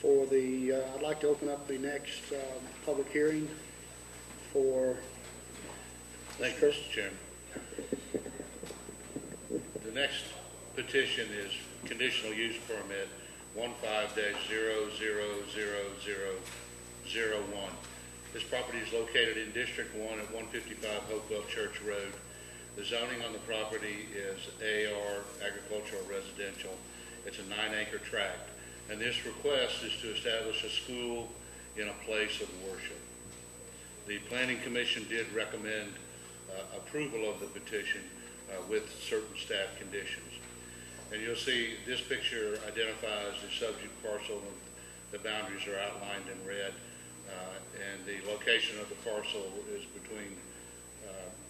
For the, I'd like to open up the next public hearing for. Thank you, Mr. Chairman. The next petition is conditional use permit 15-000001. This property is located in District 1 at 155 Hopewell Church Road. The zoning on the property is AR, agricultural residential. It's a 9-acre tract. And this request is to establish a school in a place of worship. The Planning Commission did recommend approval of the petition with certain staff conditions. And you'll see this picture identifies the subject parcel, and the boundaries are outlined in red. And the location of the parcel is between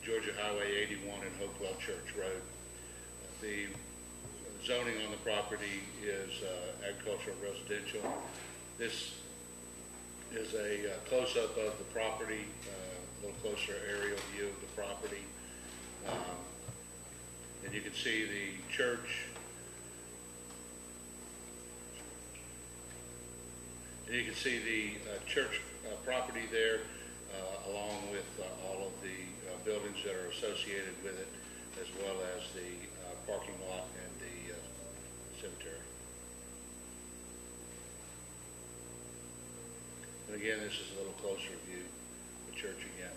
Georgia Highway 81 and Hopewell Church Road. The zoning on the property is agricultural residential. This is a close-up of the property, a little closer aerial view of the property. And you can see the church. And you can see the church property there, along with all of the buildings that are associated with it, as well as the parking lot and the cemetery. And again, this is a little closer view of the church again.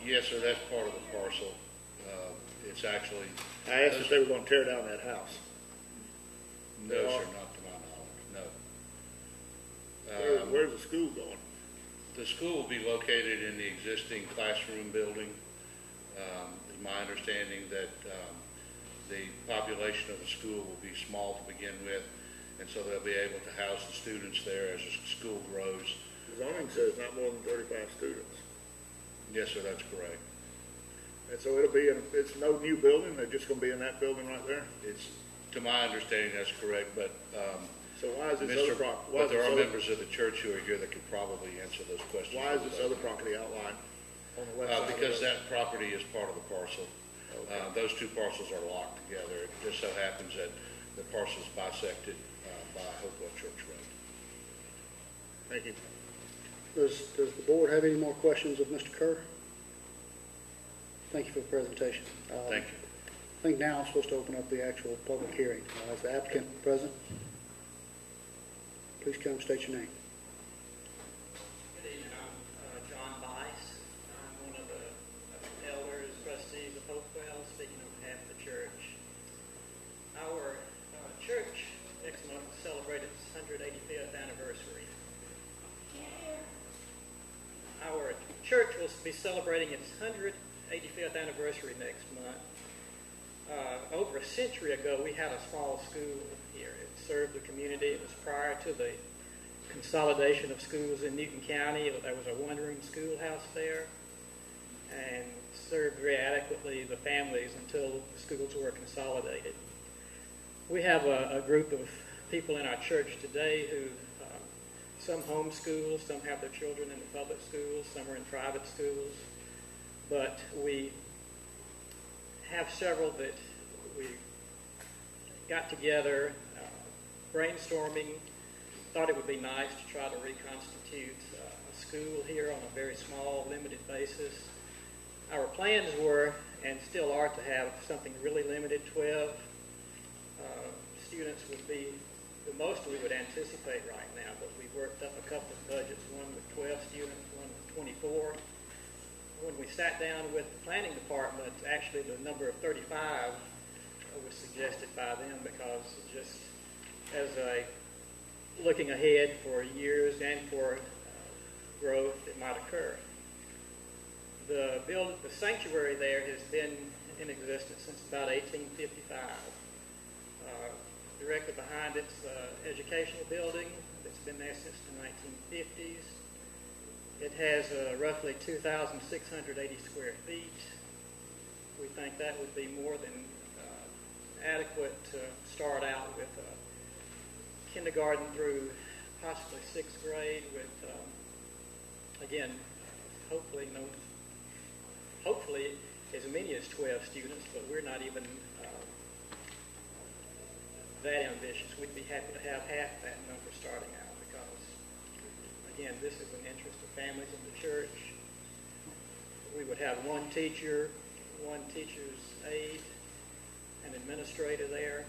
Yes, sir, that's part of the parcel. It's actually... I asked if they were going to tear down that house. No, sir, not to my knowledge, no. Where's the school going? The school will be located in the existing classroom building. It's my understanding that the population of the school will be small to begin with, and so they'll be able to house the students there as the school grows. The zoning says not more than 35 students. Yes, sir, that's correct. And so it'll be, it's no new building, they're just going to be in that building right there? It's, to my understanding, that's correct, but so why is this other property? But there are members of the church who are here that could probably answer those questions. Why is this other property outlined on the west side? Because that property is part of the parcel. Okay. Those two parcels are locked together. It just so happens that the parcel is bisected by Hopewell Church Road. Thank you. Does the board have any more questions of Mr. Kerr? Thank you for the presentation. Thank you. I think now I'm supposed to open up the actual public hearing. Is the applicant present? Please come and state your name. Good evening. I'm John Bice. I'm one of the elders, trustees of Hopewell, speaking on behalf of the church. Our church next month will celebrate its 185th anniversary. Our church will be celebrating its 185th anniversary next month. Over a century ago, we had a small school here. It served the community. It was prior to the consolidation of schools in Newton County. There was a one-room schoolhouse there and served very adequately the families until the schools were consolidated. We have a group of people in our church today who some homeschool, some have their children in the public schools, some are in private schools, but we have several that we got together, brainstorming, thought it would be nice to try to reconstitute a school here on a very small, limited basis. Our plans were, and still are, to have something really limited. 12 students would be the most we would anticipate right now, but we worked up a couple of budgets, one with 12 students, one with 24. When we sat down with the planning department, actually the number of 35 was suggested by them because just as a looking ahead for years and for growth that might occur. The sanctuary there has been in existence since about 1855. Directly behind it's an educational building that's been there since the 1950s. It has roughly 2,680 square feet. We think that would be more than adequate to start out with kindergarten through possibly sixth grade with, again, hopefully as many as 12 students, but we're not even that ambitious. We'd be happy to have half that number starting out because, again, this is an interest of families in the church. We would have one teacher, one teacher's aide, an administrator there.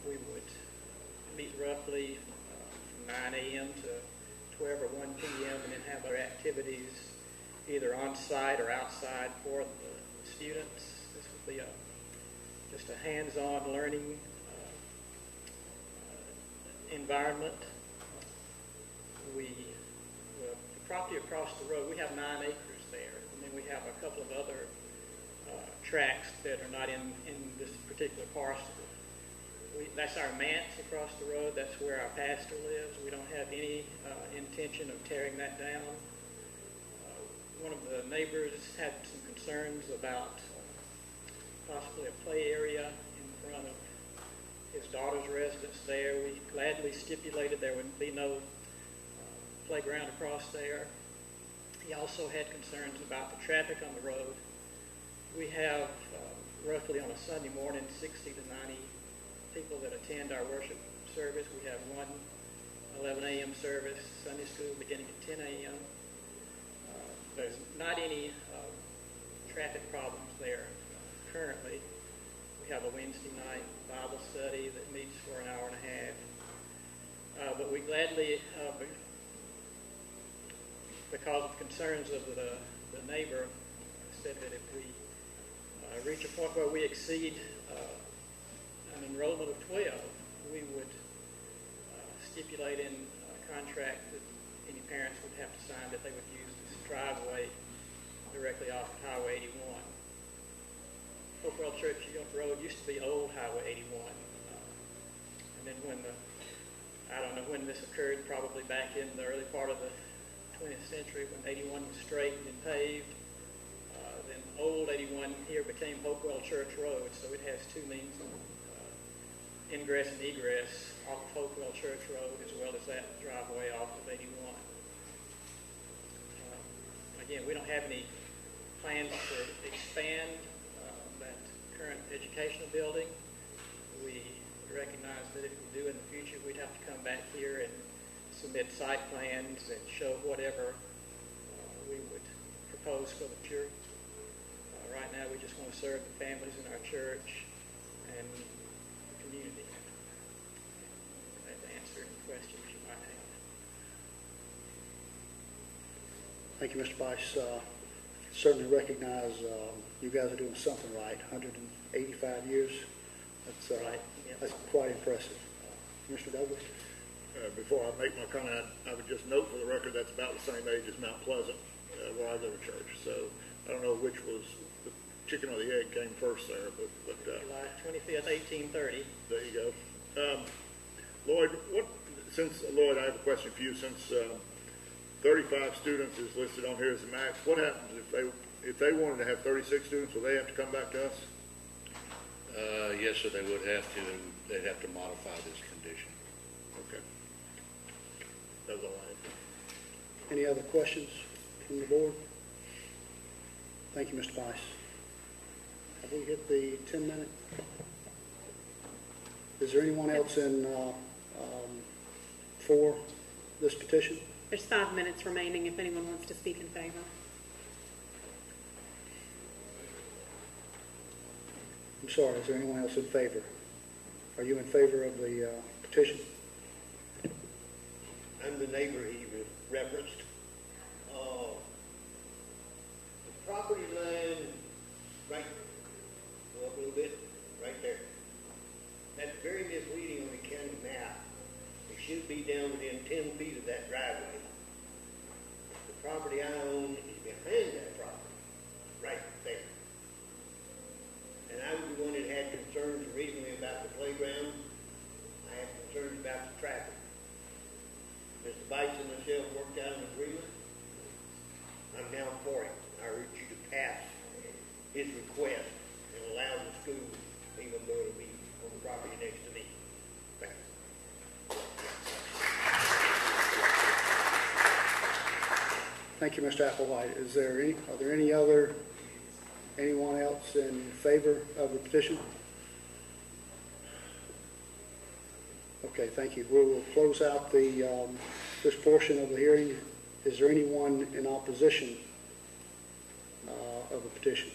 We would meet roughly from 9 a.m. to 12 or 1 p.m. and then have our activities either on site or outside for the students. This would be just a hands-on learning environment. The property across the road, we have 9 acres there, and then we have a couple of other tracts that are not in this particular parcel. That's our manse across the road. That's where our pastor lives. We don't have any intention of tearing that down. One of the neighbors had some concerns about possibly a play area in front of his daughter's residence there. We gladly stipulated there would be no playground across there. He also had concerns about the traffic on the road. We have roughly on a Sunday morning 60 to 90 people that attend our worship service. We have one 11 a.m. service, Sunday school beginning at 10 a.m. There's not any traffic problems there currently. We have a Wednesday night Bible study that meets for an hour and a half. But we gladly, because of concerns of the neighbor, said that if we reach a point where we exceed an enrollment of 12, we would stipulate in a contract that any parents would have to sign that they would use this driveway directly off of Highway 81. Hopewell Church Road used to be old Highway 81. And then I don't know when this occurred, probably back in the early part of the 20th century when 81 was straightened and paved. Then old 81 here became Hopewell Church Road, so it has two means of ingress and egress off of Hopewell Church Road as well as that driveway off of 81. Again, we don't have any plans to expand that current educational building. We recognize that if we do in the future, we'd have to come back here and submit site plans and show whatever we would propose for the church. Right now, we just want to serve the families in our church and the community. To answer any questions you might have. Thank you, Mr. Bice. Certainly recognize you guys are doing something right. 185 years. That's Right. Yep. That's quite impressive. Mr. Douglas? Before I make my comment, I would just note for the record that's about the same age as Mount Pleasant, where I go to church. So I don't know which was the chicken or the egg came first there, but July 25th, 1830. there you go. Lloyd, Lloyd, I have a question for you. Since 35 students is listed on here as the max, what happens if they wanted to have 36 students? Will they have to come back to us? Yes, so they would have to. They'd have to modify this condition. Okay. That was all I had. Any other questions from the board? Thank you, Mr. Bice. Have we hit the 10-minute? Is there anyone else in for this petition? There's 5 minutes remaining if anyone wants to speak in favor. I'm sorry, is there anyone else in favor? Are you in favor of the petition? I'm the neighbor he referenced. The property line, right, go up a little bit, right there. That's very misleading on the county map. It should be down within 10 feet of that driveway. The property I own is behind that property, right there. And I was the one that had concerns originally about the playground. I had concerns about the traffic. Mr. Bice and myself worked out an agreement. I'm now for it. I urge you to pass his request and allow the school, even though it'll be on the property next to me. Thank you. Thank you, Mr. Applewhite. Are there anyone else in favor of the petition? Okay, thank you. We will close out this portion of the hearing. Is there anyone in opposition of the petition?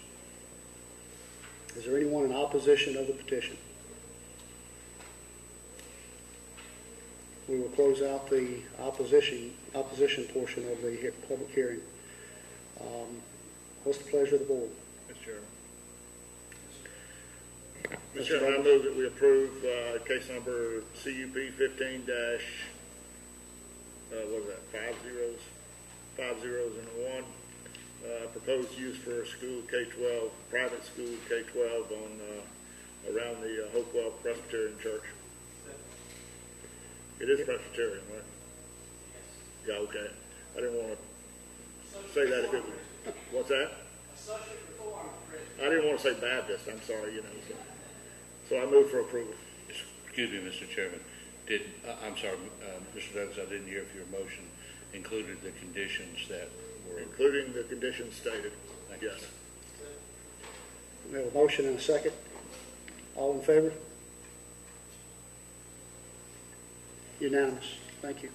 Is there anyone in opposition of the petition? We will close out the opposition portion of the public hearing. What's the pleasure of the board? Mr. Chairman. Mr. Chairman, I move that we approve case number CUP 15 what is that, 5 zeros and a 1. Proposed use for a school K-12, private school K-12 on around the Hopewell Presbyterian Church. It is Presbyterian, right? Yeah, okay. I didn't want to say that. What's that? I didn't want to say Baptist. I'm sorry, So I move for approval. Excuse me, Mr. Chairman. I'm sorry, Mr. Douglas, I didn't hear if your motion included the conditions that were... Including the conditions stated. Thank you, Yes. sir. We have a motion and a second. All in favor? Unanimous. Thank you.